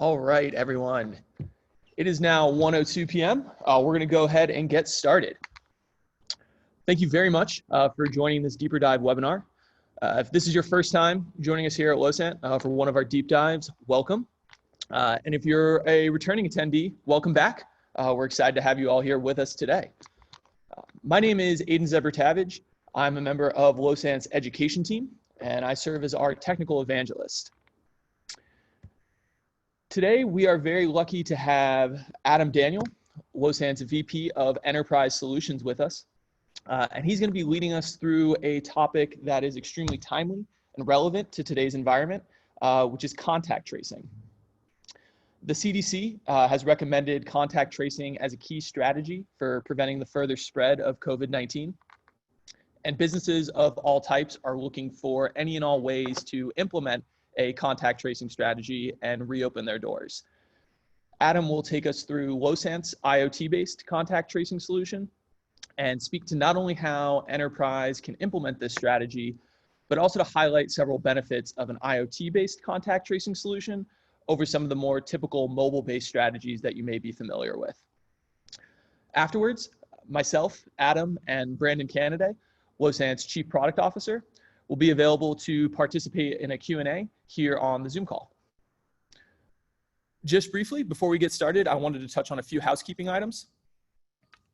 All right, everyone. It is now 1:02 p.m. We're going to go ahead and get started. Thank you very much for joining this deeper dive webinar. If this is your first time joining us here at Losant for one of our deep dives, welcome. And if you're a returning attendee, welcome back. We're excited to have you all here with us today. My name is Aiden Zebrtavage. I'm a member of Losant's education team, and I serve as our technical evangelist. Today, we are very lucky to have Adam Daniel, Losant's VP of Enterprise Solutions with us. And he's going to be leading us through a topic that is extremely timely and relevant to today's environment, which is contact tracing. The CDC has recommended contact tracing as a key strategy for preventing the further spread of COVID-19. And businesses of all types are looking for any and all ways to implement a contact tracing strategy and reopen their doors. Adam will take us through Losant's IoT-based contact tracing solution and speak to not only how enterprise can implement this strategy, but also to highlight several benefits of an IoT-based contact tracing solution over some of the more typical mobile-based strategies that you may be familiar with. Afterwards, myself, Adam, and Brandon Canaday, Losant's Chief Product Officer, will be available to participate in a Q&A here on the Zoom call. Just briefly, before we get started, I wanted to touch on a few housekeeping items.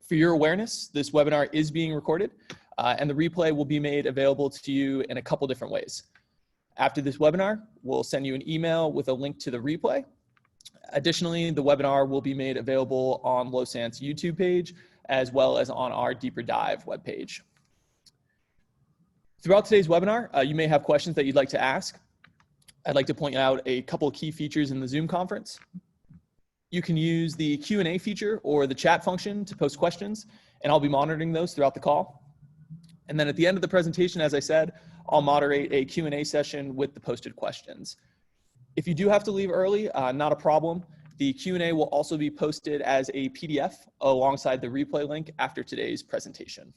For your awareness, this webinar is being recorded, and the replay will be made available to you in a couple different ways. After this webinar, we'll send you an email with a link to the replay. Additionally, the webinar will be made available on Losant's YouTube page, as well as on our Deeper Dive webpage. Throughout today's webinar, you may have questions that you'd like to ask. I'd like to point out a couple of key features in the Zoom conference. You can use the Q&A feature or the chat function to post questions, and I'll be monitoring those throughout the call. And then at the end of the presentation, as I said, I'll moderate a Q&A session with the posted questions. If you do have to leave early, not a problem. The Q&A will also be posted as a PDF alongside the replay link after today's presentation.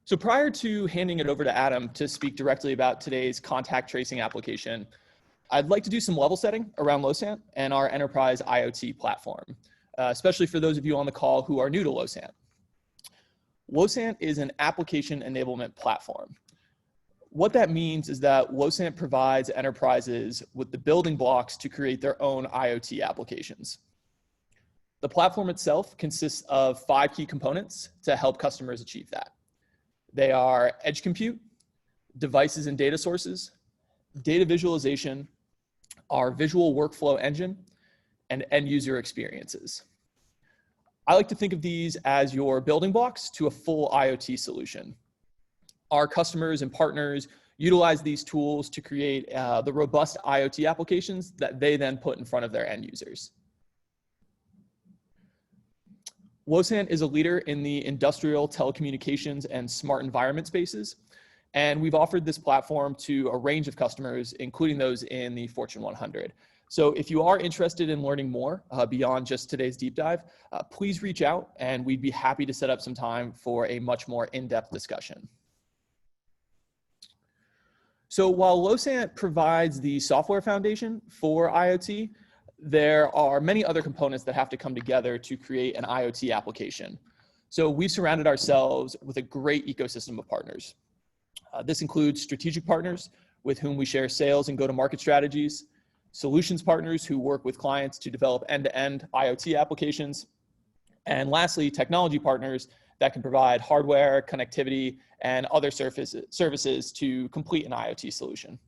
So prior to handing it over to Adam to speak directly about today's contact tracing application, I'd like to do some level setting around Losant and our enterprise IoT platform, especially for those of you on the call who are new to Losant. Losant is an application enablement platform. What that means is that Losant provides enterprises with the building blocks to create their own IoT applications. The platform itself consists of 5 key components to help customers achieve that. They are edge compute, devices and data sources, data visualization, our visual workflow engine, and end user experiences. I like to think of these as your building blocks to a full IoT solution. Our customers and partners utilize these tools to create the robust IoT applications that they then put in front of their end users. Losant is a leader in the industrial telecommunications and smart environment spaces, and we've offered this platform to a range of customers, including those in the Fortune 100. So if you are interested in learning more beyond just today's deep dive, please reach out and we'd be happy to set up some time for a much more in-depth discussion. So while Losant provides the software foundation for IoT, there are many other components that have to come together to create an IoT application. So we've surrounded ourselves with a great ecosystem of partners. This includes strategic partners with whom we share sales and go-to-market strategies, solutions partners who work with clients to develop end-to-end IoT applications, and lastly, technology partners that can provide hardware, connectivity, and other services to complete an IoT solution.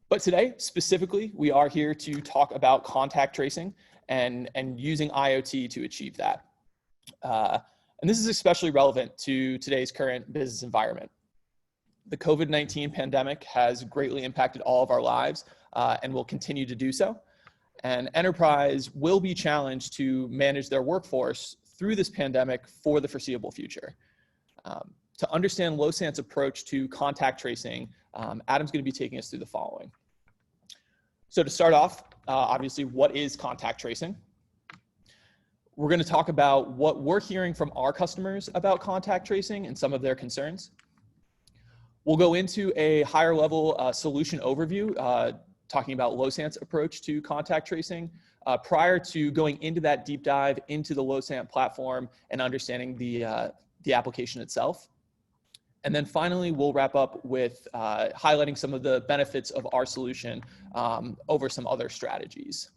But today, specifically, we are here to talk about contact tracing and using IoT to achieve that. And this is especially relevant to today's current business environment. The COVID-19 pandemic has greatly impacted all of our lives and will continue to do so. And enterprise will be challenged to manage their workforce through this pandemic for the foreseeable future. To understand Losant's approach to contact tracing, Adam's going to be taking us through the following. So to start off, obviously, what is contact tracing? We're going to talk about what we're hearing from our customers about contact tracing and some of their concerns. We'll go into a higher level solution overview, talking about Losant's approach to contact tracing, prior to going into that deep dive into the Losant platform and understanding the application itself. And then finally, we'll wrap up with highlighting some of the benefits of our solution over some other strategies.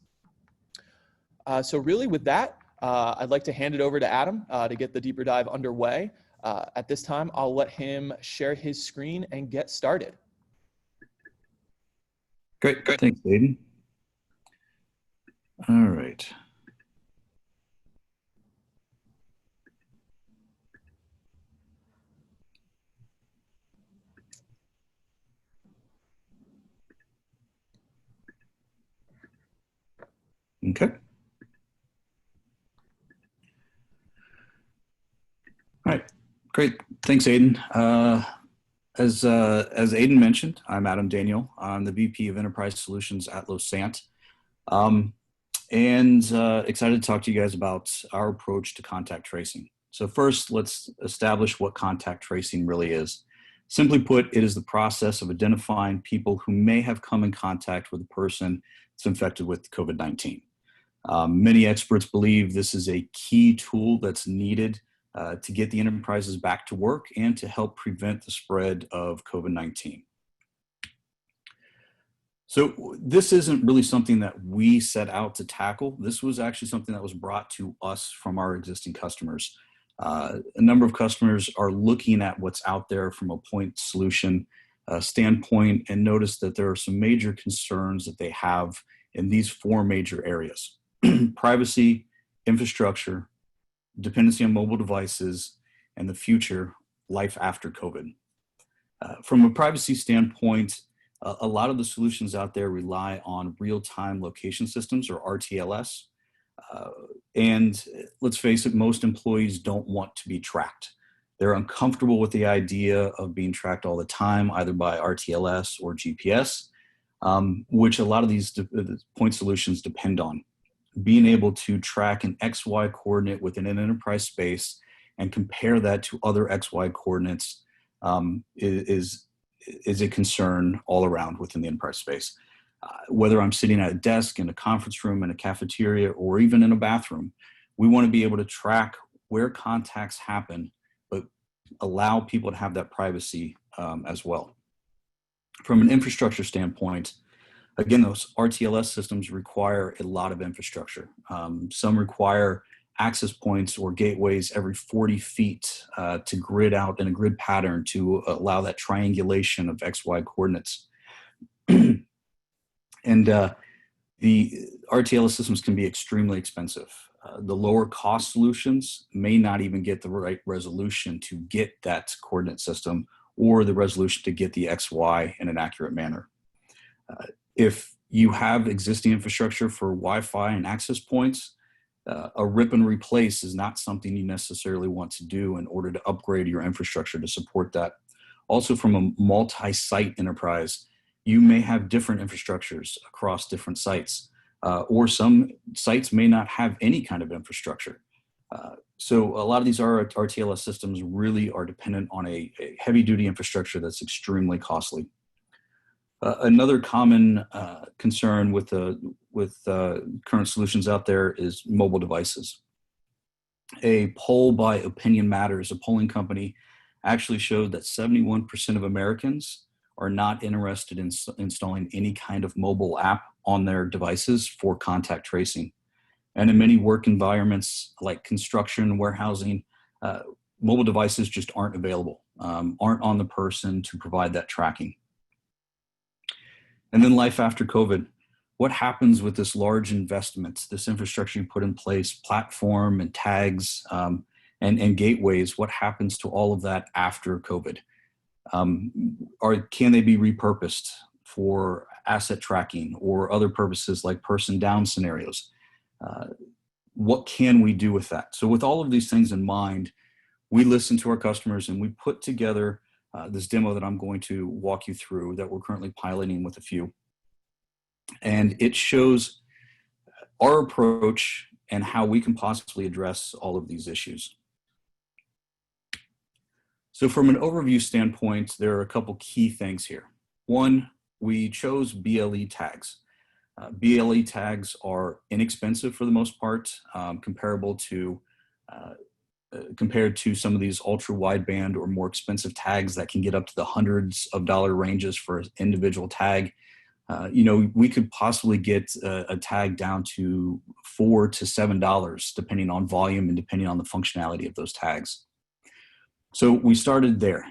So really with that, I'd like to hand it over to Adam to get the deeper dive underway. At this time, I'll let him share his screen and get started. Great, thanks, Aiden. All right. Okay. All right, great. Thanks, Aiden. As Aiden mentioned, I'm Adam Daniel. I'm the VP of Enterprise Solutions at Losant. And excited to talk to you guys about our approach to contact tracing. So first, let's establish what contact tracing really is. Simply put, it is the process of identifying people who may have come in contact with a person that's infected with COVID-19. Many experts believe this is a key tool that's needed to get the enterprises back to work and to help prevent the spread of COVID-19. So this isn't really something that we set out to tackle. This was actually something that was brought to us from our existing customers. A number of customers are looking at what's out there from a point solution standpoint and notice that there are some major concerns that they have in these four major areas: privacy, infrastructure, dependency on mobile devices, and the future, life after COVID. From a privacy standpoint, a lot of the solutions out there rely on real-time location systems, or RTLS. And let's face it, most employees don't want to be tracked. They're uncomfortable with the idea of being tracked all the time, either by RTLS or GPS, which a lot of these point solutions depend on. Being able to track an XY coordinate within an enterprise space and compare that to other XY coordinates is a concern all around within the enterprise space. Whether I'm sitting at a desk, in a conference room, in a cafeteria, or even in a bathroom, we want to be able to track where contacts happen, but allow people to have that privacy as well. From an infrastructure standpoint, again, those RTLS systems require a lot of infrastructure. Some require access points or gateways every 40 feet to grid out in a grid pattern to allow that triangulation of XY coordinates. And the RTLS systems can be extremely expensive. The lower cost solutions may not even get the right resolution to get that coordinate system or the resolution to get the XY in an accurate manner. If you have existing infrastructure for Wi-Fi and access points, a rip and replace is not something you necessarily want to do in order to upgrade your infrastructure to support that. Also, from a multi-site enterprise, you may have different infrastructures across different sites, or some sites may not have any kind of infrastructure. So a lot of these RTLS systems really are dependent on a heavy-duty infrastructure that's extremely costly. Another common concern with current solutions out there is mobile devices. A poll by Opinion Matters, a polling company, actually showed that 71% of Americans are not interested in installing any kind of mobile app on their devices for contact tracing. And in many work environments like construction, warehousing, mobile devices just aren't available, aren't on the person to provide that tracking. And then life after COVID. What happens with this large investment, this infrastructure you put in place, platform and tags and gateways? What happens to all of that after COVID? Can they be repurposed for asset tracking or other purposes like person down scenarios? What can we do with that? So with all of these things in mind, we listen to our customers and we put together this demo that I'm going to walk you through that we're currently piloting with a few. And it shows our approach and how we can possibly address all of these issues. So from an overview standpoint, there are a couple key things here. One, we chose BLE tags. BLE tags are inexpensive for the most part, compared to some of these ultra wideband or more expensive tags that can get up to the hundreds of dollar ranges for an individual tag. We could possibly get a tag down to $4 to $7, depending on volume and depending on the functionality of those tags. So we started there.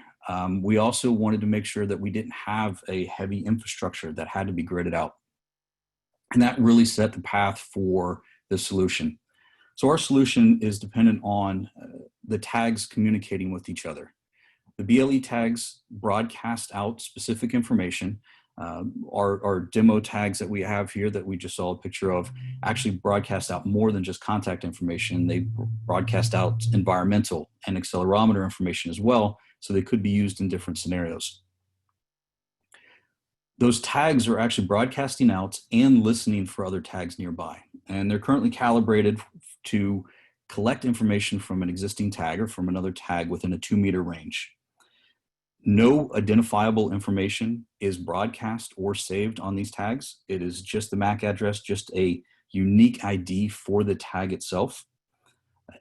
We also wanted to make sure that we didn't have a heavy infrastructure that had to be gridded out. And that really set the path for the solution. So our solution is dependent on the tags communicating with each other. The BLE tags broadcast out specific information. Our demo tags that we have here that we just saw a picture of actually broadcast out more than just contact information. They broadcast out environmental and accelerometer information as well, so they could be used in different scenarios. Those tags are actually broadcasting out and listening for other tags nearby. And they're currently calibrated to collect information from an existing tag or from another tag within a 2-meter range. No identifiable information is broadcast or saved on these tags. It is just the MAC address, just a unique ID for the tag itself.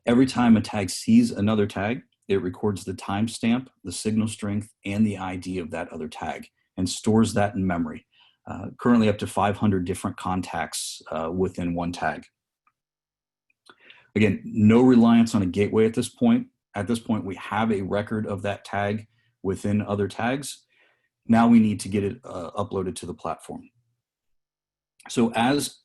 Every time a tag sees another tag, it records the timestamp, the signal strength, and the ID of that other tag and stores that in memory. Currently up to 500 different contacts within one tag. Again, no reliance on a gateway at this point. At this point, we have a record of that tag within other tags. Now we need to get it uploaded to the platform. So as,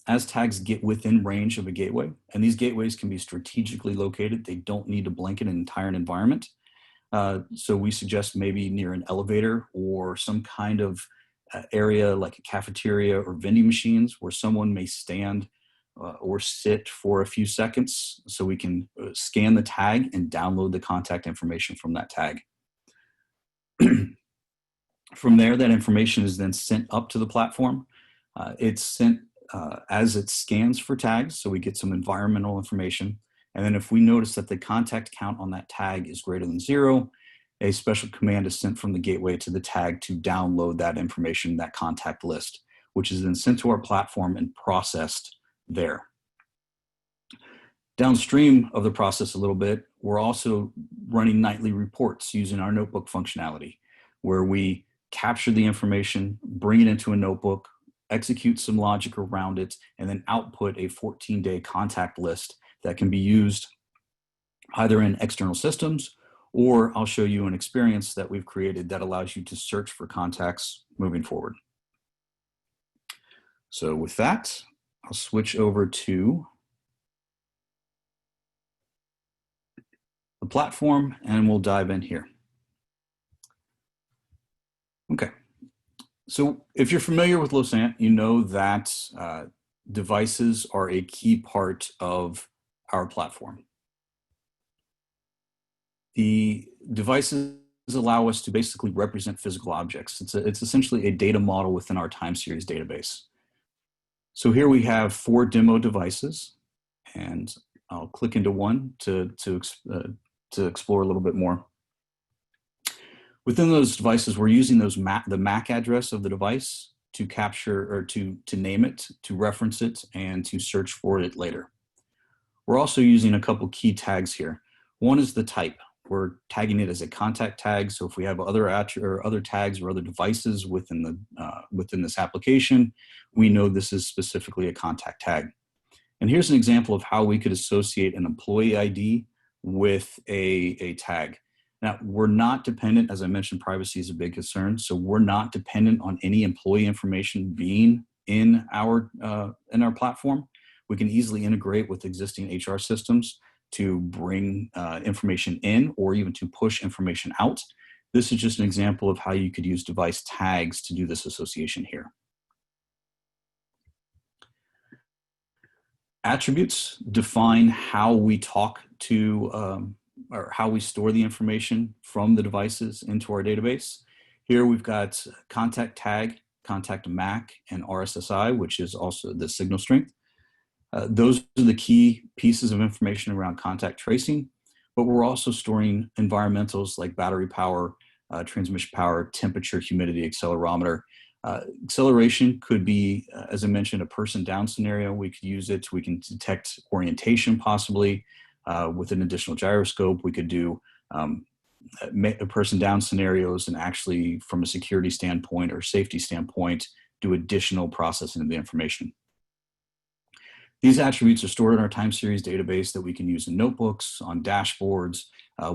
as tags get within range of a gateway, and these gateways can be strategically located, they don't need to blanket an entire environment. So we suggest maybe near an elevator or some kind of area like a cafeteria or vending machines where someone may stand or sit for a few seconds so we can scan the tag and download the contact information from that tag. From there, that information is then sent up to the platform. It's sent as it scans for tags, so we get some environmental information. And then if we notice that the contact count on that tag is greater than 0, a special command is sent from the gateway to the tag to download that information, that contact list, which is then sent to our platform and processed there. Downstream of the process a little bit, we're also running nightly reports using our notebook functionality, where we capture the information, bring it into a notebook, execute some logic around it, and then output a 14-day contact list that can be used either in external systems, or I'll show you an experience that we've created that allows you to search for contacts moving forward. So with that, I'll switch over to the platform and we'll dive in here. Okay, so if you're familiar with Losant, you know that devices are a key part of our platform. The devices allow us to basically represent physical objects. It's essentially a data model within our time series database. So here we have 4 demo devices, and I'll click into one to explore a little bit more. Within those devices, we're using the MAC address of the device to capture or to name it, to reference it, and to search for it later. We're also using a couple key tags here. One is the type. We're tagging it as a contact tag. So if we have other tags or other devices within this application, we know this is specifically a contact tag. And here's an example of how we could associate an employee ID with a tag. Now, we're not dependent, as I mentioned, privacy is a big concern. So we're not dependent on any employee information being in our platform. We can easily integrate with existing HR systems to bring information in or even to push information out. This is just an example of how you could use device tags to do this association here. Attributes define how we talk to or how we store the information from the devices into our database. Here we've got contact tag, contact MAC, and RSSI, which is also the signal strength. Those are the key pieces of information around contact tracing. but we're also storing environmentals like battery power, transmission power, temperature, humidity, accelerometer. Acceleration could be, as I mentioned, a person down scenario. We could use it. We can detect orientation possibly with an additional gyroscope. We could do a person down scenarios and actually from a security standpoint or safety standpoint, do additional processing of the information. These attributes are stored in our time series database that we can use in notebooks, on dashboards,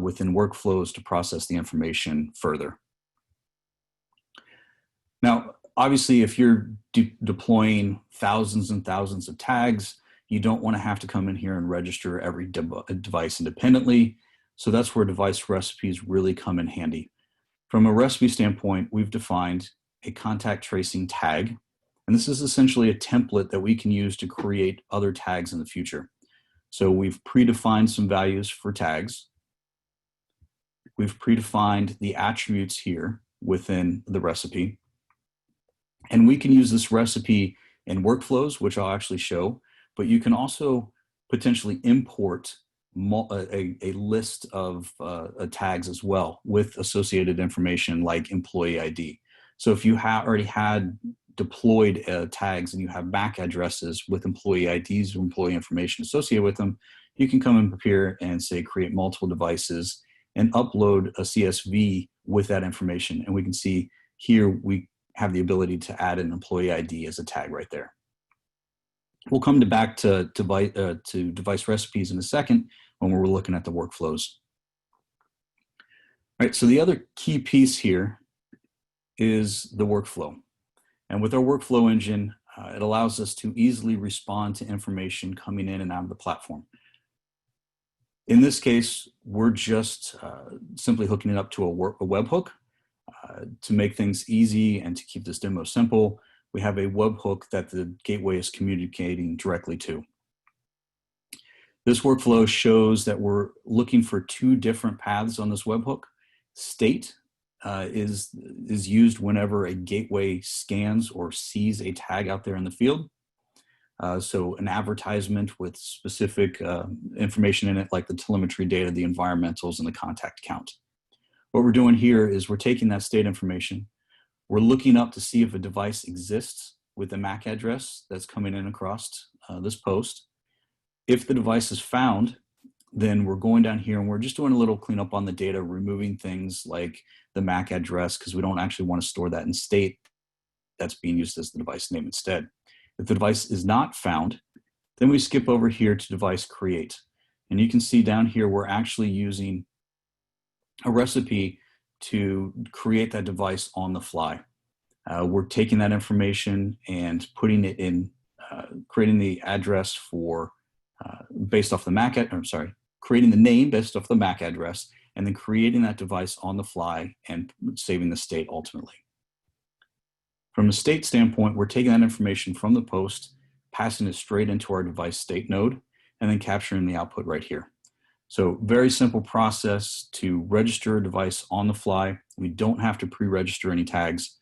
within workflows to process the information further. Now, obviously, if you're deploying thousands and thousands of tags, you don't want to have to come in here and register every device independently. So that's where device recipes really come in handy. From a recipe standpoint, we've defined a contact tracing tag. And this is essentially a template that we can use to create other tags in the future. So we've predefined some values for tags. We've predefined the attributes here within the recipe. And we can use this recipe in workflows, which I'll actually show, but you can also potentially import a list of tags as well with associated information like employee ID. So if you already had deployed tags and you have MAC addresses with employee IDs or employee information associated with them, you can come in here and say create multiple devices and upload a CSV with that information. And we can see here we have the ability to add an employee ID as a tag right there. We'll come back to device recipes in a second when we're looking at the workflows. All right, so the other key piece here is the workflow. And with our workflow engine, it allows us to easily respond to information coming in and out of the platform. In this case, we're just simply hooking it up to a webhook. To make things easy and to keep this demo simple, we have a webhook that the gateway is communicating directly to. This workflow shows that we're looking for two different paths on this webhook. State is used whenever a gateway scans or sees a tag out there in the field. So an advertisement with specific information in it, like the telemetry data, the environmentals, and the contact count. What we're doing here is we're taking that state information. We're looking up to see if a device exists with the MAC address that's coming in across this post. If the device is found, then we're going down here and we're just doing a little cleanup on the data, removing things like the MAC address because we don't actually want to store that in state. That's being used as the device name instead. If the device is not found, then we skip over here to device create. And you can see down here, we're actually using a recipe to create that device on the fly. We're taking that information and putting it in, creating the address for, based off the MAC, creating the name based off the MAC address, and then creating that device on the fly and saving the state ultimately. From a state standpoint, we're taking that information from the post, passing it straight into our device state node, and then capturing the output right here. So very simple process to register a device on the fly. We don't have to pre-register any tags.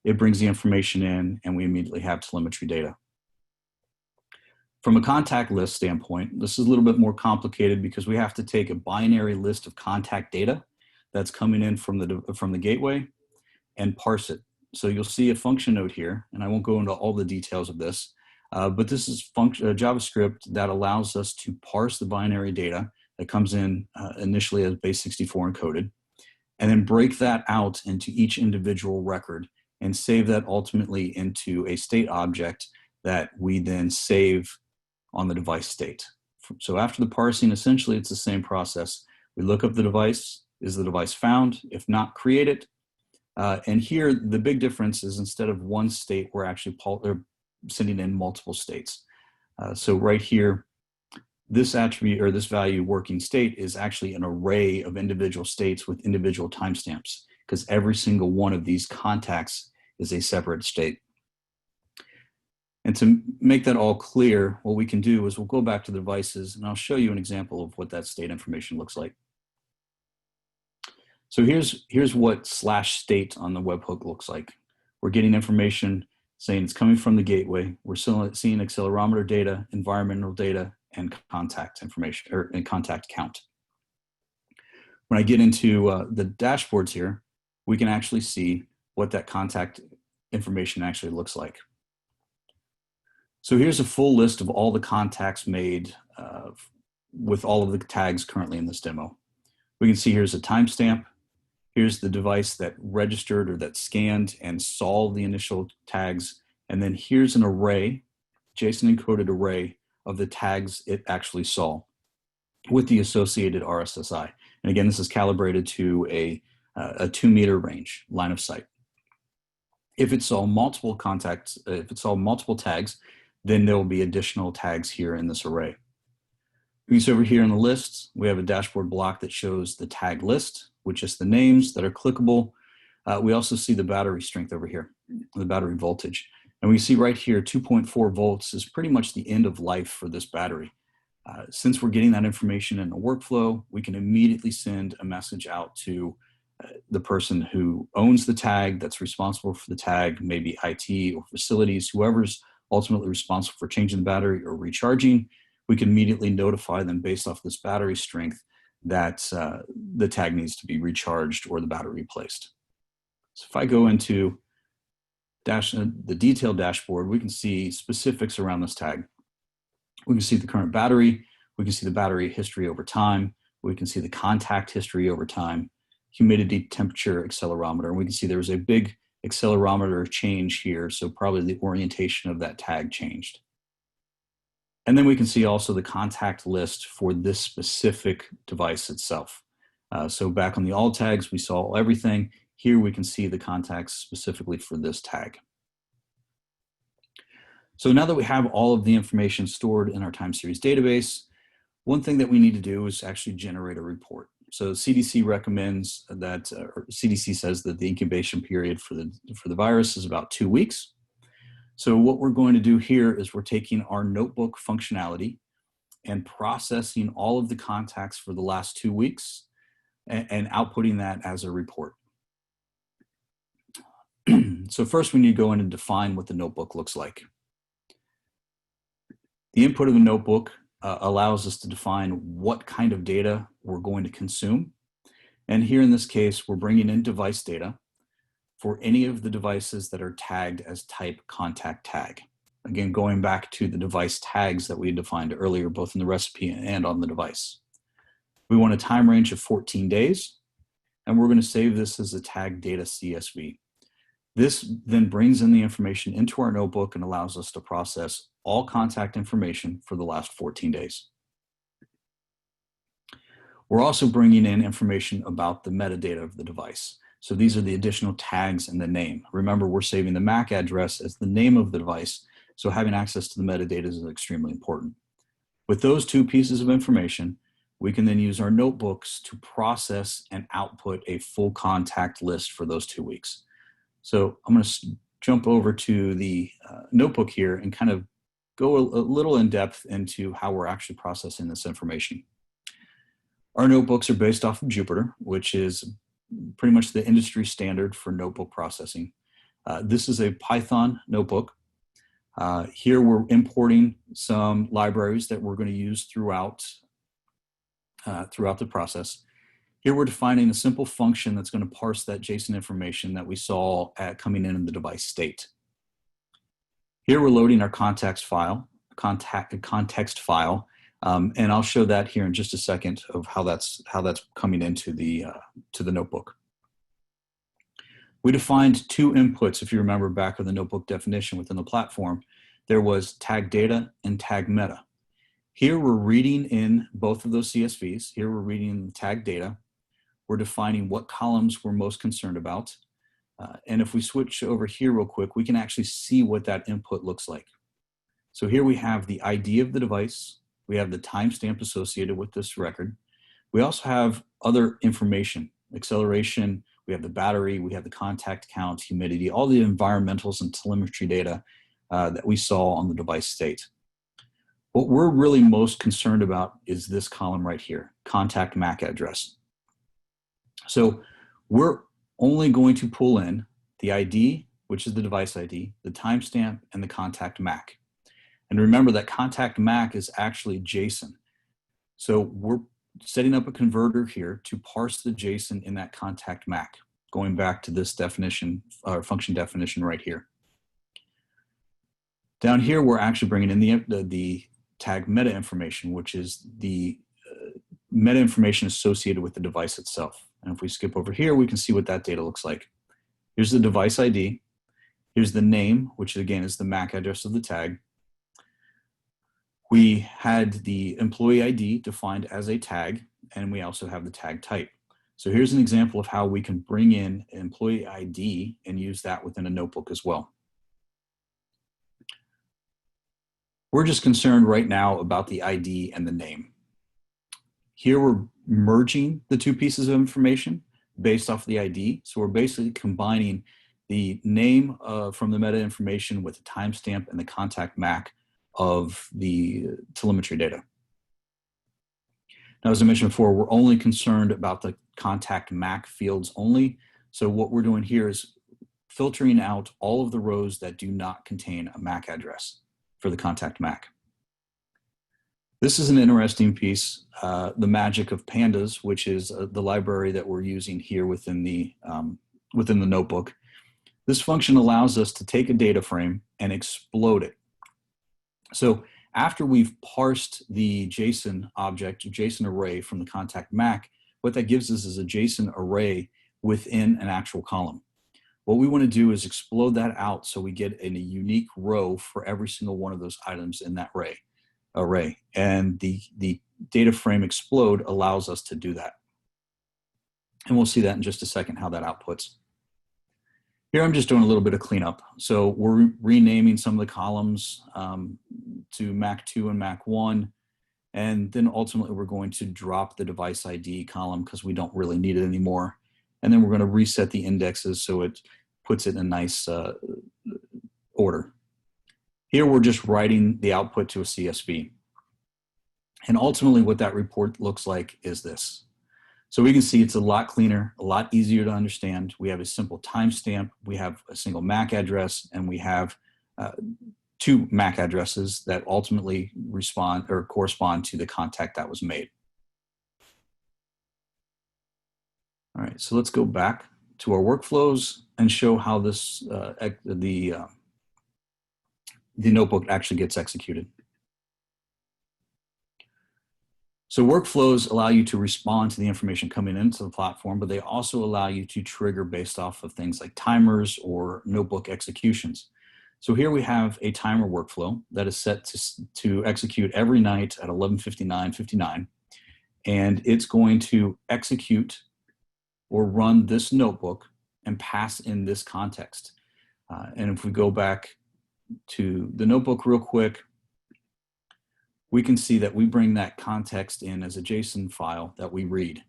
It brings the information in and we immediately have telemetry data. From a contact list standpoint, this is a little bit more complicated because we have to take a binary list of contact data that's coming in from the gateway and parse it. So you'll see a function node here, and I won't go into all the details of this, but this is JavaScript that allows us to parse the binary data that comes in initially as base64 encoded, and then break that out into each individual record and save that ultimately into a state object that we then save on the device state. So after the parsing, essentially it's the same process. We look up the device. Is the device found? If not, create it. And here, the big difference is instead of one state, we're actually sending in multiple states. So right here, this attribute or this value working state is actually an array of individual states with individual timestamps because every single one of these contacts is a separate state. And to make that all clear, what we can do is we'll go back to the devices and I'll show you an example of what that state information looks like. So here's what /state on the webhook looks like. We're getting information saying it's coming from the gateway. We're still seeing accelerometer data, environmental data, and contact information and contact count. When I get into the dashboards here, we can actually see what that contact information actually looks like. So here's a full list of all the contacts made with all of the tags currently in this demo. We can see here's a timestamp. Here's the device that registered or that scanned and saw the initial tags. And then here's an array, JSON encoded array of the tags it actually saw with the associated RSSI. And again, this is calibrated to a 2-meter range, line of sight. If it saw multiple contacts, if it saw multiple tags, then there will be additional tags here in this array. You can see over here in the list, we have a dashboard block that shows the tag list, which is the names that are clickable. We also see the battery strength over here, the battery voltage. And we see right here, 2.4 volts is pretty much the end of life for this battery. Since we're getting that information in a workflow, we can immediately send a message out to the person who owns the tag, that's responsible for the tag, maybe IT or facilities, whoever's ultimately responsible for changing the battery or recharging. We can immediately notify them based off this battery strength that the tag needs to be recharged or the battery replaced. So if I go into the detailed dashboard, we can see specifics around this tag. We can see the current battery. We can see the battery history over time. We can see the contact history over time, humidity, temperature, accelerometer. And we can see there was a big accelerometer change here. So probably the orientation of that tag changed. And then we can see also the contact list for this specific device itself. So back on the all tags, we saw everything. Here we can see the contacts specifically for this tag. So now that we have all of the information stored in our time series database, one thing that we need to do is actually generate a report. So CDC recommends that, or CDC says that the incubation period for the virus is about 2 weeks. So what we're going to do here is we're taking our notebook functionality and processing all of the contacts for the last 2 weeks and outputting that as a report. So first we need to go in and define what the notebook looks like. The input of the notebook allows us to define what kind of data we're going to consume. And here in this case, we're bringing in device data for any of the devices that are tagged as type contact tag. Again, going back to the device tags that we had defined earlier, both in the recipe and on the device. We want a time range of 14 days, and we're going to save this as a tag data CSV. This then brings in the information into our notebook and allows us to process all contact information for the last 14 days. We're also bringing in information about the metadata of the device. So these are the additional tags and the name. Remember, we're saving the MAC address as the name of the device, so having access to the metadata is extremely important. With those two pieces of information, we can then use our notebooks to process and output a full contact list for those 2 weeks. So I'm going to jump over to the notebook here and kind of go a little in depth into how we're actually processing this information. Our notebooks are based off of Jupyter, which is pretty much the industry standard for notebook processing. This is a Python notebook. Here we're importing some libraries that we're going to use throughout the process. Here we're defining a simple function that's going to parse that JSON information that we saw coming in the device state. Here we're loading our context file, and I'll show that here in just a second of how that's coming into the notebook. We defined two inputs, if you remember back in the notebook definition within the platform. There was tag data and tag meta. Here we're reading in both of those CSVs. Here we're reading in the tag data. We're defining what columns we're most concerned about. And if we switch over here real quick, we can actually see what that input looks like. So here we have the ID of the device. We have the timestamp associated with this record. We also have other information, acceleration, we have the battery, we have the contact count, humidity, all the environmentals and telemetry data that we saw on the device state. What we're really most concerned about is this column right here, contact MAC address. So we're only going to pull in the ID, which is the device ID, the timestamp, and the contact MAC. And remember that contact MAC is actually JSON. So we're setting up a converter here to parse the JSON in that contact MAC, going back to this definition or function definition right here. Down here, we're actually bringing in the tag meta information, which is the meta information associated with the device itself. And if we skip over here, we can see what that data looks like. Here's the device ID. Here's the name, which again is the MAC address of the tag. We had the employee ID defined as a tag, and we also have the tag type. So here's an example of how we can bring in employee ID and use that within a notebook as well. We're just concerned right now about the ID and the name. Here we're merging the two pieces of information based off the ID. So we're basically combining the name from the meta information with the timestamp and the contact MAC of the telemetry data. Now, as I mentioned before, we're only concerned about the contact MAC fields only. So what we're doing here is filtering out all of the rows that do not contain a MAC address for the contact MAC. This is an interesting piece, the magic of pandas, which is the library that we're using here within the notebook. This function allows us to take a data frame and explode it. So after we've parsed the JSON object, JSON array from the contact MAC, what that gives us is a JSON array within an actual column. What we want to do is explode that out so we get in a unique row for every single one of those items in that array. And the data frame explode allows us to do that. And we'll see that in just a second, how that outputs. Here I'm just doing a little bit of cleanup. So we're renaming some of the columns to MAC2 and MAC1. And then ultimately we're going to drop the device ID column because we don't really need it anymore. And then we're going to reset the indexes so it puts it in a nice order. Here we're just writing the output to a CSV. And ultimately what that report looks like is this. So we can see it's a lot cleaner, a lot easier to understand. We have a simple timestamp, we have a single MAC address, and we have two MAC addresses that ultimately respond or correspond to the contact that was made. All right, so let's go back to our workflows and show how this the notebook actually gets executed. So workflows allow you to respond to the information coming into the platform, but they also allow you to trigger based off of things like timers or notebook executions. So here we have a timer workflow that is set to execute every night at 11:59:59, and it's going to execute or run this notebook and pass in this context. And if we go back to the notebook real quick, we can see that we bring that context in as a JSON file that we read.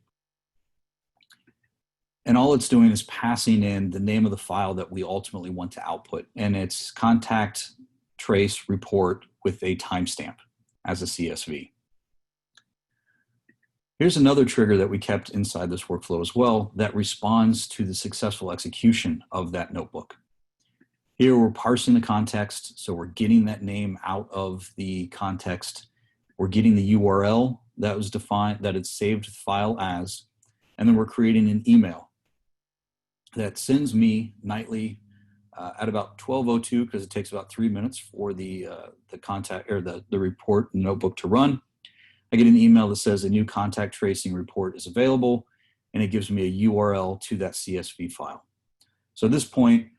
And all it's doing is passing in the name of the file that we ultimately want to output. And it's contact trace report with a timestamp as a CSV. Here's another trigger that we kept inside this workflow as well that responds to the successful execution of that notebook. Here we're parsing the context, so we're getting that name out of the context. We're getting the URL that was defined, that it's saved file as, and then we're creating an email that sends me nightly at about 12:02, because it takes about 3 minutes for the contact or the report notebook to run. I get an email that says a new contact tracing report is available, and it gives me a URL to that CSV file. So at this point,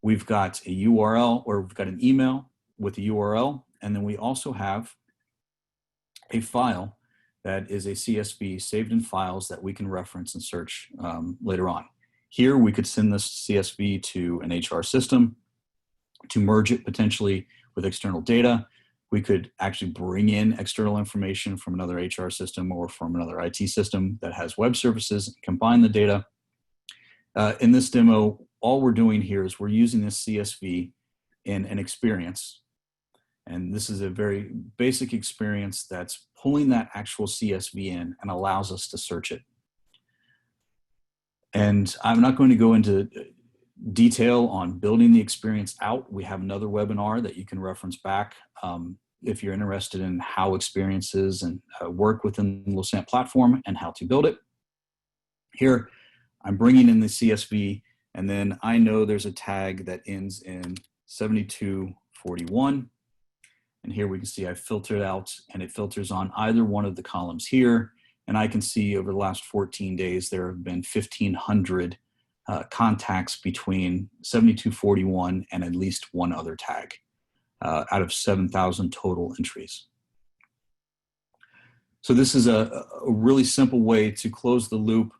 we've got a URL, or we've got an email with a URL, and then we also have a file that is a CSV saved in files that we can reference and search later on. Here, we could send this CSV to an HR system to merge it potentially with external data. We could actually bring in external information from another HR system or from another IT system that has web services and combine the data. In this demo, all we're doing here is we're using this CSV in an experience. And this is a very basic experience that's pulling that actual CSV in and allows us to search it. And I'm not going to go into detail on building the experience out. We have another webinar that you can reference back if you're interested in how experiences and work within the Losant platform and how to build it. Here, I'm bringing in the CSV, and then I know there's a tag that ends in 7241. And here we can see I filtered out, and it filters on either one of the columns here. And I can see over the last 14 days, there have been 1,500 contacts between 7241 and at least one other tag out of 7,000 total entries. So this is a really simple way to close the loop.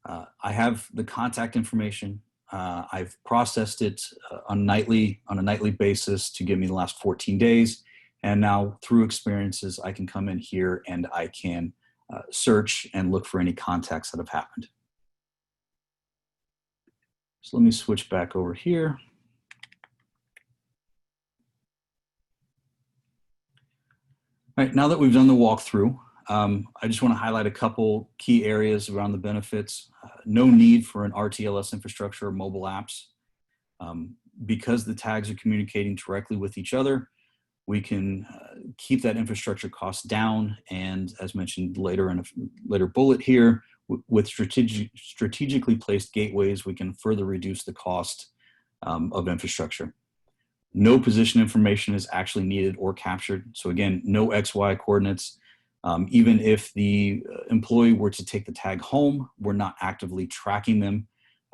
I have the contact information. I've processed it on a nightly basis to give me the last 14 days. And now through experiences, I can come in here and I can search and look for any contacts that have happened. So let me switch back over here. All right, now that we've done the walkthrough, I just want to highlight a couple key areas around the benefits. No need for an RTLS infrastructure or mobile apps. Because the tags are communicating directly with each other, we can keep that infrastructure cost down. And as mentioned later in a later bullet here, with strategically placed gateways, we can further reduce the cost of infrastructure. No position information is actually needed or captured. So again, no XY coordinates. Even if the employee were to take the tag home, we're not actively tracking them.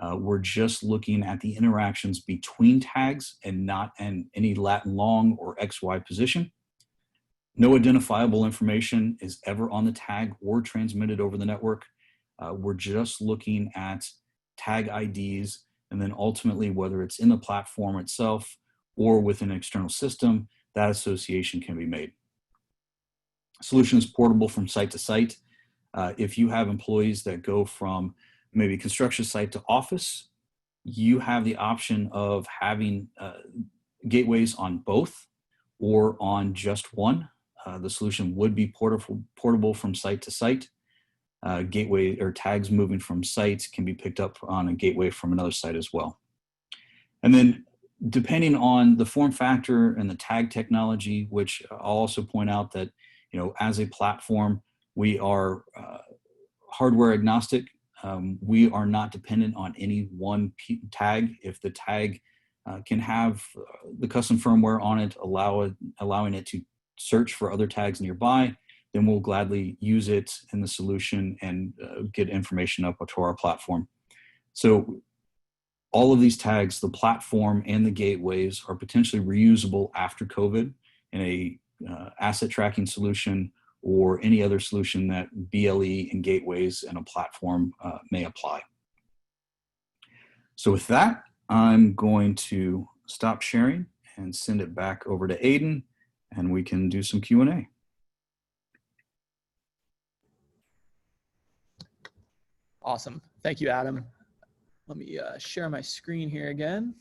We're just looking at the interactions between tags and not in any lat long or XY position. No identifiable information is ever on the tag or transmitted over the network. We're just looking at tag IDs, and then ultimately, whether it's in the platform itself or with an external system, that association can be made. Solution is portable from site to site. If you have employees that go from maybe construction site to office, you have the option of having gateways on both or on just one. The solution would be portable from site to site. Gateway or tags moving from sites can be picked up on a gateway from another site as well. And then depending on the form factor and the tag technology, which I'll also point out that, you know, as a platform, we are hardware agnostic. We are not dependent on any one tag. If the tag can have the custom firmware on it, allowing it to search for other tags nearby, then we'll gladly use it in the solution and get information up to our platform. So all of these tags, the platform and the gateways, are potentially reusable after COVID in a asset tracking solution or any other solution that BLE and gateways and a platform may apply. So with that, I'm going to stop sharing and send it back over to Aiden, and we can do some Q&A. Awesome. Thank you, Adam. Let me share my screen here again.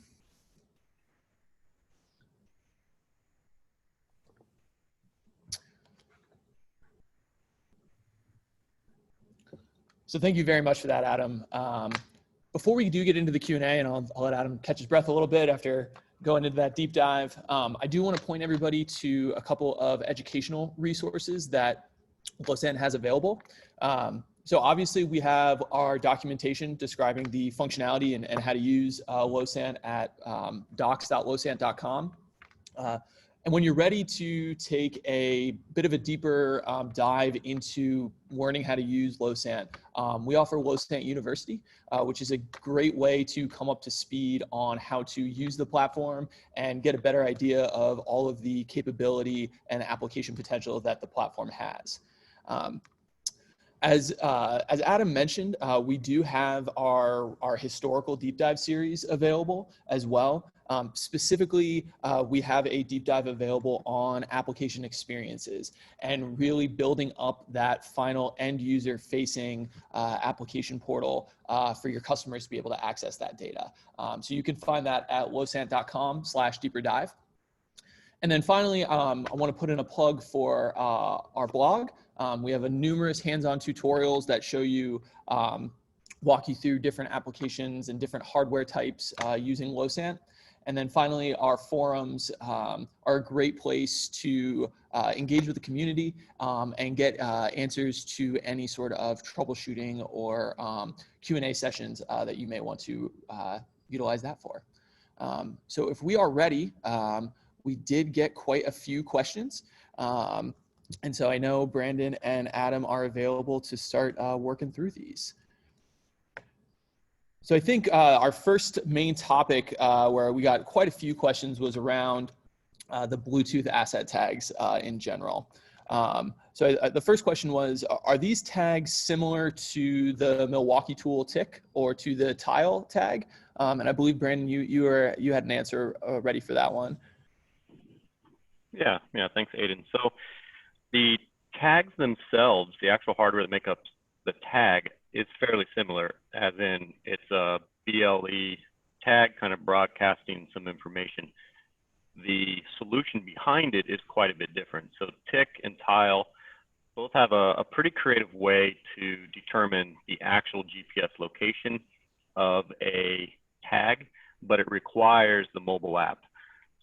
So thank you very much for that, Adam. Before we do get into the Q&A, and I'll let Adam catch his breath a little bit after going into that deep dive, I do want to point everybody to a couple of educational resources that Losant has available. So obviously we have our documentation describing the functionality and how to use Losant at docs.losant.com. And when you're ready to take a bit of a deeper dive into learning how to use Losant, we offer Losant University, which is a great way to come up to speed on how to use the platform and get a better idea of all of the capability and application potential that the platform has. As Adam mentioned, we do have our historical deep dive series available as well. Specifically, we have a deep dive available on application experiences and really building up that final end user facing application portal for your customers to be able to access that data. So you can find that at losant.com/deeperdive. And then finally, I want to put in a plug for our blog. We have numerous hands-on tutorials that show you, walk you through different applications and different hardware types using Losant. And then finally, our forums are a great place to engage with the community and get answers to any sort of troubleshooting or Q&A sessions that you may want to utilize that for. So if we are ready, we did get quite a few questions. And so I know Brandon and Adam are available to start working through these. So I think our first main topic where we got quite a few questions was around the Bluetooth asset tags in general. So the first question was, are these tags similar to the Milwaukee Tool tick or to the tile tag? And I believe, Brandon, you had an answer ready for that one. Yeah, thanks, Aiden. So the tags themselves, the actual hardware that make up the tag, is fairly similar, as in it's a BLE tag kind of broadcasting some information. The solution behind it is quite a bit different. So tick and tile both have a pretty creative way to determine the actual GPS location of a tag, but it requires the mobile app.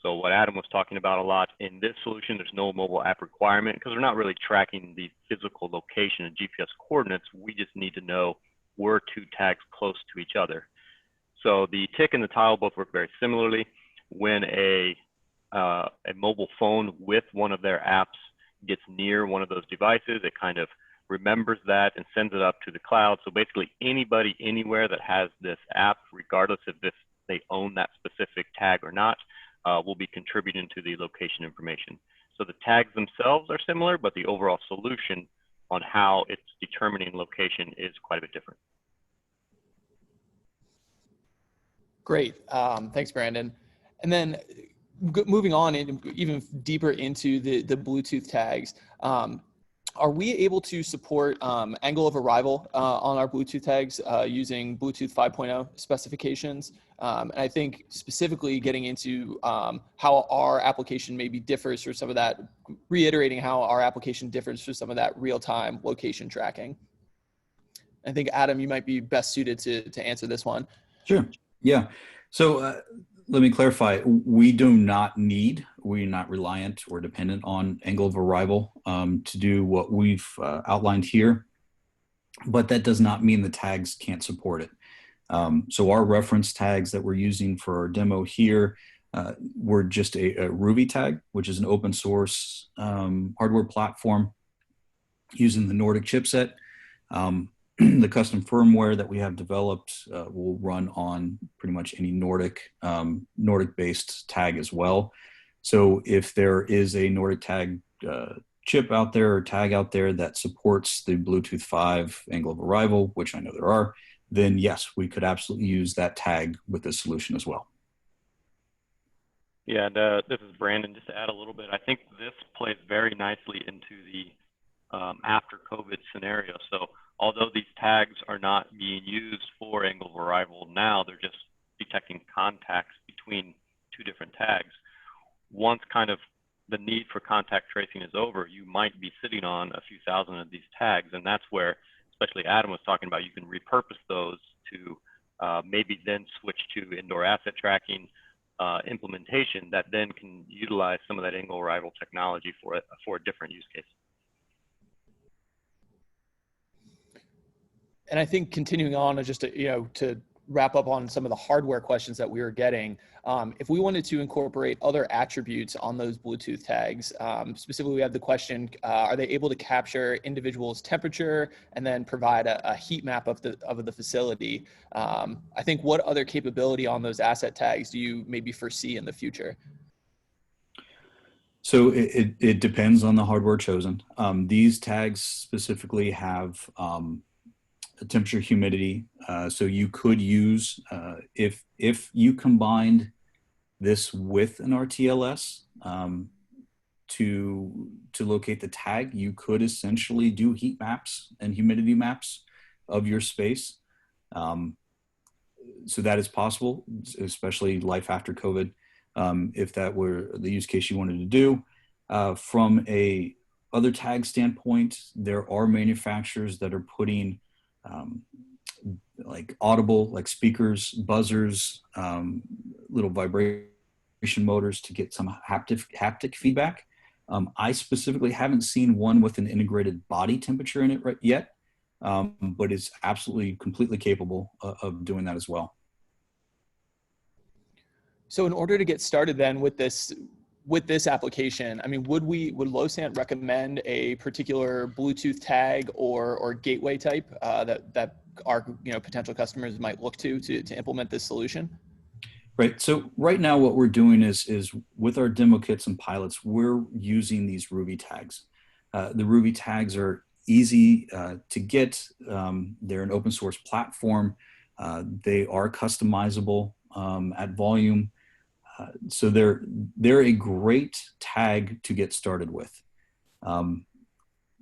So what Adam was talking about a lot, in this solution, there's no mobile app requirement because we're not really tracking the physical location and GPS coordinates. We just need to know where two tags close to each other. So the tick and the tile both work very similarly. When a mobile phone with one of their apps gets near one of those devices, it kind of remembers that and sends it up to the cloud. So basically anybody anywhere that has this app, regardless of if they own that specific tag or not, will be contributing to the location information. So the tags themselves are similar, but the overall solution on how it's determining location is quite a bit different. Great, thanks, Brandon. And then moving on even deeper into the Bluetooth tags, are we able to support angle of arrival on our Bluetooth tags using Bluetooth 5.0 specifications? And I think specifically getting into how our application maybe differs for some of that, reiterating how our application differs for some of that real-time location tracking. I think, Adam, you might be best suited to answer this one. Sure. Yeah. So let me clarify. We're not reliant or dependent on angle of arrival to do what we've outlined here, but that does not mean the tags can't support it. So our reference tags that we're using for our demo here were just a Ruby tag, which is an open source hardware platform using the Nordic chipset. The custom firmware that we have developed will run on pretty much any Nordic-based tag as well. So if there is a Nordic tag chip out there or tag out there that supports the Bluetooth 5 angle of arrival, which I know there are, then yes, we could absolutely use that tag with this solution as well. Yeah, and this is Brandon. Just to add a little bit, I think this plays very nicely into the after COVID scenario. So although these tags are not being used for angle of arrival now, they're just detecting contacts between two different tags. Once kind of the need for contact tracing is over, you might be sitting on a few thousand of these tags, and that's where, especially Adam was talking about, you can repurpose those to maybe then switch to indoor asset tracking implementation that then can utilize some of that angle of arrival technology for a different use case. And I think continuing on, just to wrap up on some of the hardware questions that we were getting, if we wanted to incorporate other attributes on those Bluetooth tags, specifically we have the question, are they able to capture individuals' temperature and then provide a heat map of the facility? I think what other capability on those asset tags do you maybe foresee in the future? So it depends on the hardware chosen. These tags specifically have temperature, humidity. So you could use, if you combined this with an RTLS to locate the tag, you could essentially do heat maps and humidity maps of your space. So that is possible, especially life after COVID, if that were the use case you wanted to do. From a other tag standpoint, there are manufacturers that are putting like audible, like speakers, buzzers, little vibration motors to get some haptic feedback. I specifically haven't seen one with an integrated body temperature in it yet, but it's absolutely completely capable of doing that as well. So in order to get started then with this application, I mean, would Losant recommend a particular Bluetooth tag or gateway type that our potential customers might look to implement this solution? Right. So right now, what we're doing is with our demo kits and pilots, we're using these Ruby tags. The Ruby tags are easy to get. They're an open source platform. They are customizable at volume. So they're a great tag to get started with.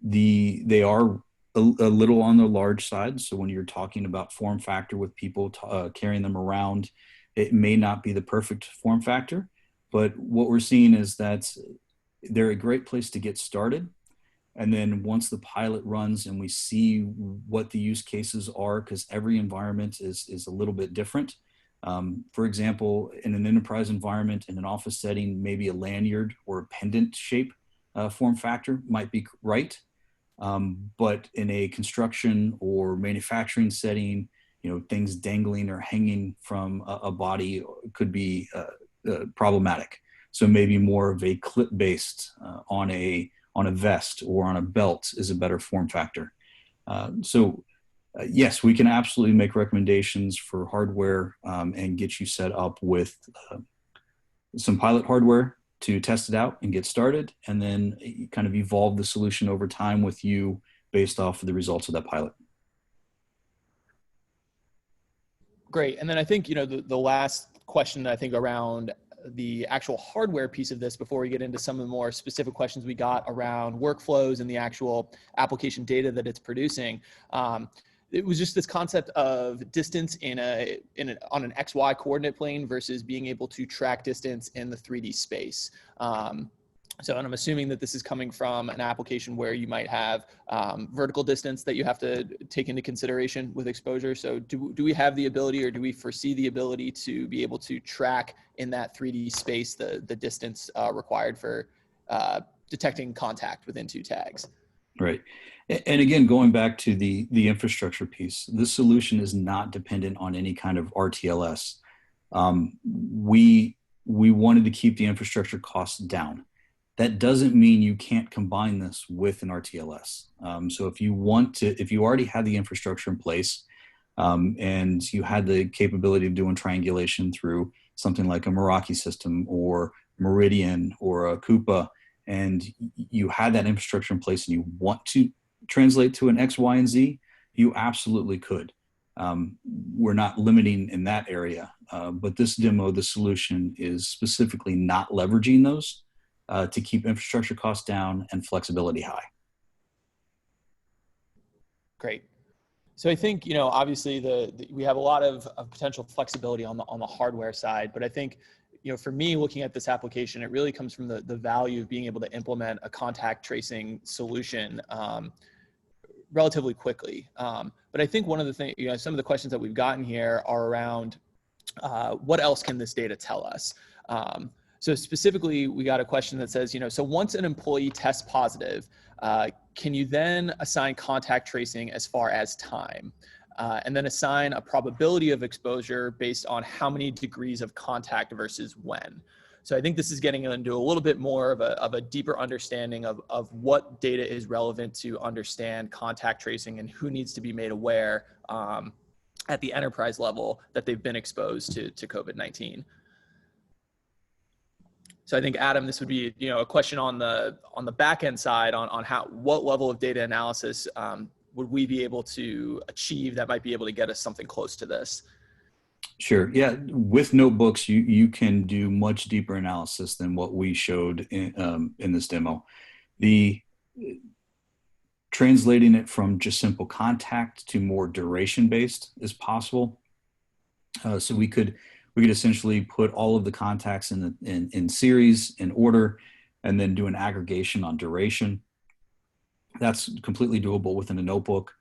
They are a little on the large side. So when you're talking about form factor with people carrying them around, it may not be the perfect form factor, but what we're seeing is that they're a great place to get started. And then once the pilot runs and we see what the use cases are, because every environment is a little bit different. For example, in an enterprise environment, in an office setting, maybe a lanyard or a pendant shape form factor might be right. But in a construction or manufacturing setting, things dangling or hanging from a body could be problematic. So maybe more of a clip-based on a vest or on a belt is a better form factor. Yes, we can absolutely make recommendations for hardware and get you set up with some pilot hardware to test it out and get started, and then kind of evolve the solution over time with you based off of the results of that pilot. Great. And then I think, the last question I think around the actual hardware piece of this before we get into some of the more specific questions we got around workflows and the actual application data that it's producing. It was just this concept of distance on an XY coordinate plane versus being able to track distance in the 3D space. And I'm assuming that this is coming from an application where you might have vertical distance that you have to take into consideration with exposure. So do we have the ability, or do we foresee the ability to be able to track in that 3D space the distance required for detecting contact within two tags? Right. And again, going back to the infrastructure piece, this solution is not dependent on any kind of RTLS. We wanted to keep the infrastructure costs down. That doesn't mean you can't combine this with an RTLS. So if you already had the infrastructure in place and you had the capability of doing triangulation through something like a Meraki system or Meridian or a Coupa, and you had that infrastructure in place and you want to translate to an X, Y, and Z, you absolutely could. We're not limiting in that area, but this demo, the solution is specifically not leveraging those to keep infrastructure costs down and flexibility high. Great. So I think, obviously we have a lot of potential flexibility on the hardware side, but I think, for me, looking at this application, it really comes from the value of being able to implement a contact tracing solution relatively quickly. But I think one of the things, some of the questions that we've gotten here are around what else can this data tell us? So specifically, we got a question that says, so once an employee tests positive, can you then assign contact tracing as far as time? And then assign a probability of exposure based on how many degrees of contact versus when. So I think this is getting into a little bit more of a deeper understanding of what data is relevant to understand contact tracing and who needs to be made aware at the enterprise level that they've been exposed to COVID-19. So I think, Adam, this would be a question on the back end side on what level of data analysis would we be able to achieve that might be able to get us something close to this? Sure. Yeah. With notebooks, you can do much deeper analysis than what we showed in this demo. The translating it from just simple contact to more duration based is possible. So we could essentially put all of the contacts in series, in order, and then do an aggregation on duration. That's completely doable within a notebook.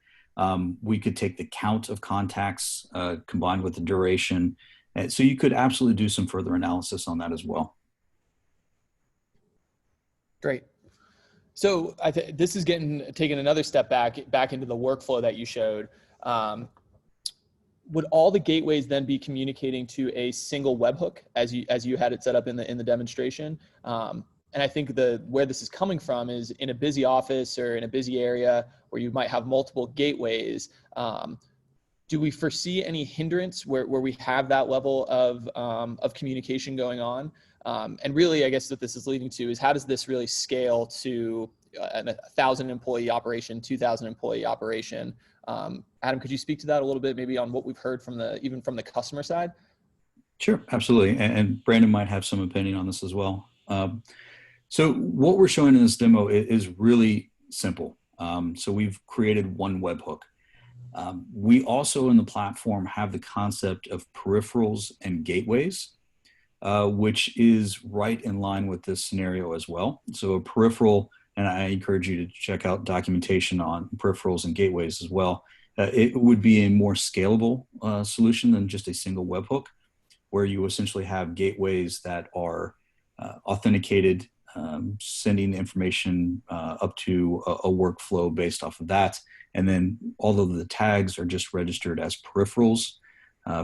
We could take the count of contacts combined with the duration And so you could absolutely do some further analysis on that as well. Great. So this is taking another step back into the workflow that you showed. Would all the gateways then be communicating to a single webhook as you had it set up in the demonstration? And I think where this is coming from is in a busy office or in a busy area where you might have multiple gateways. Do we foresee any hindrance where we have that level of communication going on? And really, I guess what this is leading to is how does this really scale to a 1,000 employee operation, 2,000 employee operation? Adam, could you speak to that a little bit, maybe on what we've heard even from the customer side? Sure, absolutely. And Brandon might have some opinion on this as well. So what we're showing in this demo is really simple. So we've created one webhook. We also in the platform have the concept of peripherals and gateways, which is right in line with this scenario as well. So a peripheral, and I encourage you to check out documentation on peripherals and gateways as well. It would be a more scalable solution than just a single webhook, where you essentially have gateways that are authenticated, sending information up to a workflow based off of that. And then all of the tags are just registered as peripherals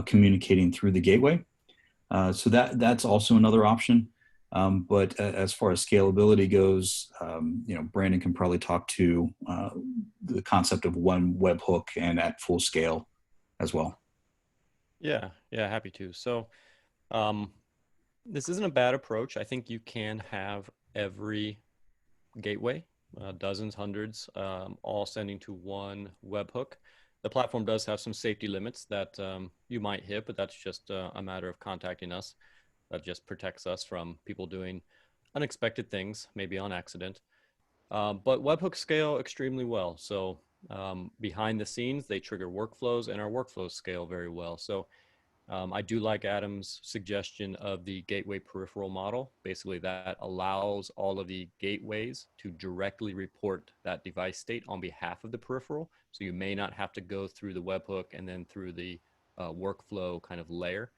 communicating through the gateway. So that's also another option. But as far as scalability goes, Brandon can probably talk to the concept of one webhook and at full scale as well. Yeah, happy to. So this isn't a bad approach. I think you can have every gateway, dozens, hundreds, all sending to one webhook. The platform does have some safety limits that you might hit, but that's just a matter of contacting us. That just protects us from people doing unexpected things, maybe on accident. But webhooks scale extremely well. So behind the scenes, they trigger workflows, and our workflows scale very well. So I do like Adam's suggestion of the gateway peripheral model. Basically, that allows all of the gateways to directly report that device state on behalf of the peripheral. So you may not have to go through the webhook and then through the workflow kind of layer.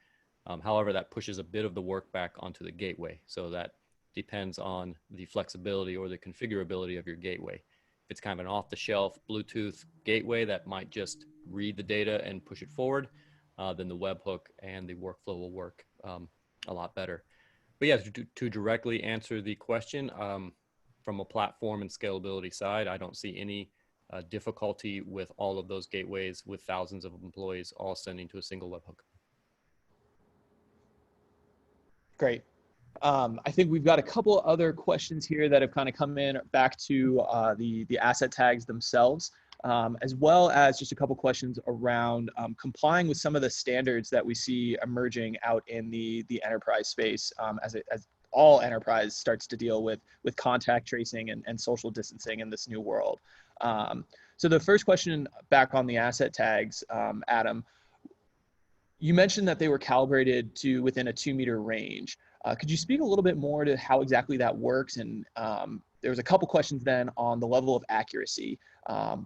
However, that pushes a bit of the work back onto the gateway. So that depends on the flexibility or the configurability of your gateway. If it's kind of an off-the-shelf Bluetooth gateway that might just read the data and push it forward, then the webhook and the workflow will work a lot better. But yeah, to directly answer the question, from a platform and scalability side, I don't see any difficulty with all of those gateways with thousands of employees all sending to a single webhook. Great. I think we've got a couple other questions here that have kind of come in back to the asset tags themselves, as well as just a couple questions around complying with some of the standards that we see emerging out in the enterprise space as all enterprise starts to deal with contact tracing and social distancing in this new world. So the first question back on the asset tags, Adam, you mentioned that they were calibrated to within a 2-meter range. Could you speak a little bit more to how exactly that works? And there was a couple questions then on the level of accuracy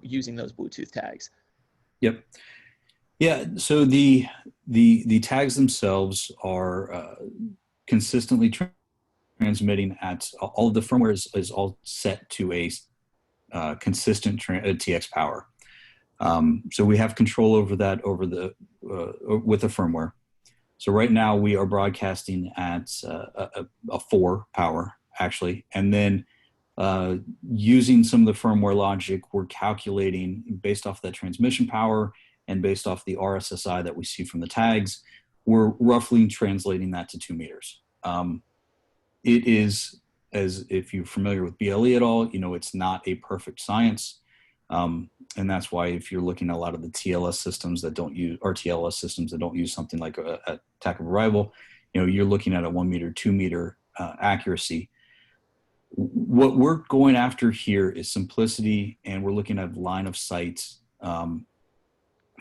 using those Bluetooth tags. Yep. Yeah. So the tags themselves are consistently transmitting at all of the firmware is all set to a consistent TX power. So we have control over that with the firmware. So right now we are broadcasting at a 4 power actually, and then using some of the firmware logic, we're calculating based off that transmission power and based off the RSSI that we see from the tags, we're roughly translating that to 2 meters. It is, as if you're familiar with BLE at all, it's not a perfect science. And that's why if you're looking at a lot of the TLS systems that don't use, or TLS systems that don't use something like a attack of arrival, you're looking at a 1 meter, 2 meter accuracy. What we're going after here is simplicity, and we're looking at line of sight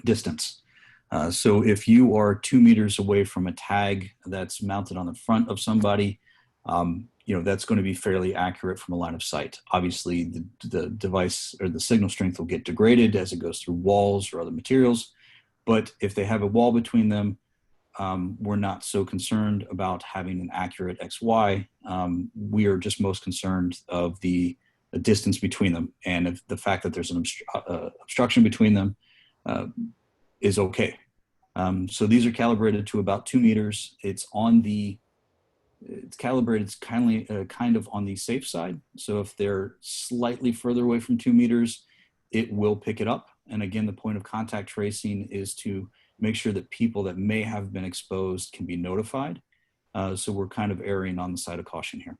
distance. So if you are 2 meters away from a tag that's mounted on the front of somebody, that's going to be fairly accurate from a line of sight. Obviously, the device or the signal strength will get degraded as it goes through walls or other materials. But if they have a wall between them, we're not so concerned about having an accurate XY. We are just most concerned of the distance between them, and if the fact that there's an obstruction between them is okay. So these are calibrated to about 2 meters. It's calibrated kind of on the safe side. So if they're slightly further away from 2 meters, it will pick it up. And again, the point of contact tracing is to make sure that people that may have been exposed can be notified. So we're kind of erring on the side of caution here.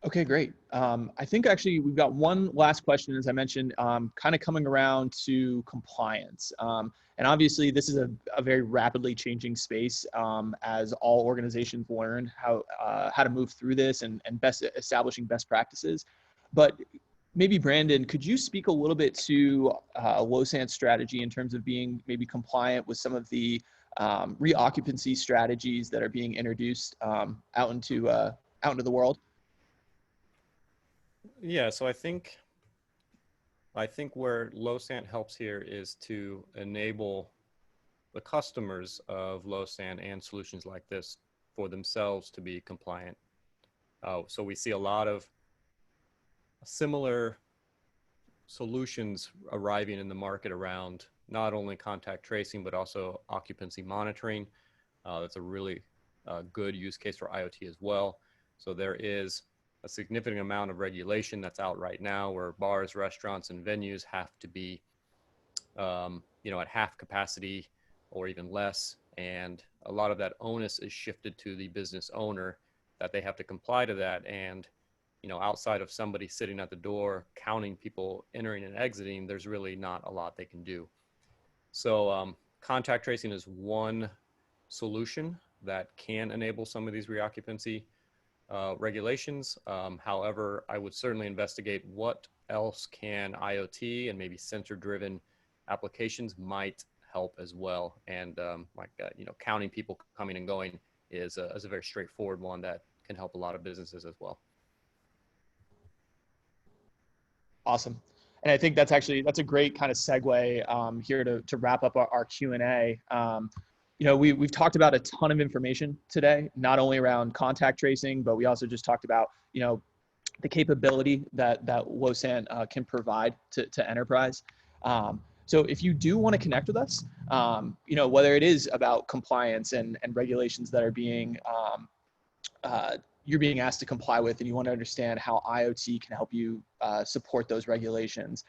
Okay, great. I think actually we've got one last question, as I mentioned, kind of coming around to compliance. And obviously this is a very rapidly changing space as all organizations learn how to move through this and establishing best practices. But maybe Brandon, could you speak a little bit to Losant's strategy in terms of being maybe compliant with some of the reoccupancy strategies that are being introduced out into the world? Yeah, so I think where Losant helps here is to enable the customers of Losant and solutions like this for themselves to be compliant. So we see a lot of similar solutions arriving in the market around not only contact tracing, but also occupancy monitoring. That's a really good use case for IoT as well. So there is a significant amount of regulation that's out right now where bars, restaurants, and venues have to be, at half capacity or even less. And a lot of that onus is shifted to the business owner that they have to comply to that. And, outside of somebody sitting at the door counting people entering and exiting, there's really not a lot they can do. So contact tracing is one solution that can enable some of these reoccupancy regulations. However, I would certainly investigate what else can IoT and maybe sensor-driven applications might help as well. And counting people coming and going is a very straightforward one that can help a lot of businesses as well. Awesome. And I think that's a great kind of segue here to wrap up our Q&A. We've talked about a ton of information today, not only around contact tracing, but we also just talked about, the capability that Losant can provide to enterprise. So if you do want to connect with us, whether it is about compliance and regulations that are being, you're being asked to comply with, and you want to understand how IoT can help you support those regulations,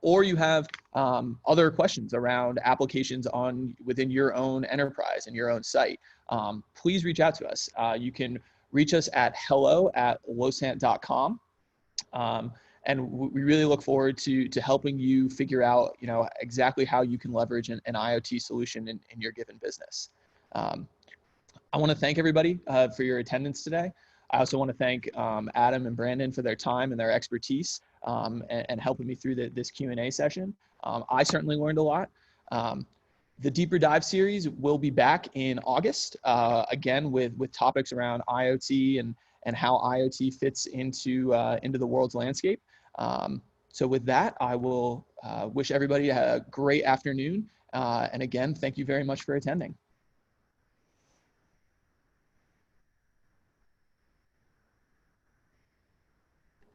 or you have other questions around applications within your own enterprise and your own site, please reach out to us. You can reach us at hello@losant.com. And we really look forward to helping you figure out, exactly how you can leverage an IoT solution in your given business. I want to thank everybody for your attendance today. I also want to thank Adam and Brandon for their time and their expertise and helping me through this Q&A session. I certainly learned a lot. The Deeper Dive series will be back in August, again with topics around IoT and how IoT fits into the world's landscape. So with that, I will wish everybody a great afternoon. And again, thank you very much for attending.